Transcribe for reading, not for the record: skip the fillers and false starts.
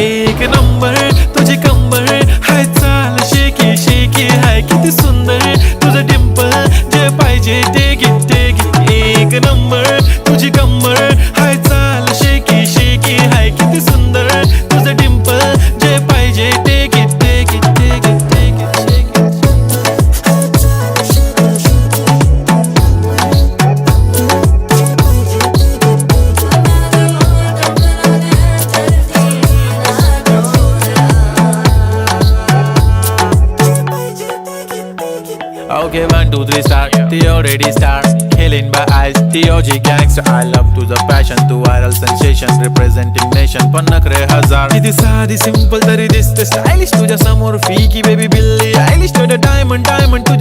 एक नंबर तुझी कंबर हाय चाल शेकी शेकी हाय किती सुंदर तुझं डिंपल जे पाहिजे ते घे एक नंबर तुझी कंबर हाय चाल शेकी शेकी हाय किती सुंदर तुझं डिंपल जे पाहिजे ते घे Okay, 1, 2, 3 start. The already start. Killing by eyes. The OG gangster. I love to the passion, to viral sensation, representing nation. पण नखरे हजार. किती साधी simple तरी दिसते stylish तुझ्या समोर फीकी baby बिल्ली. Stylish to the diamond तुझ्या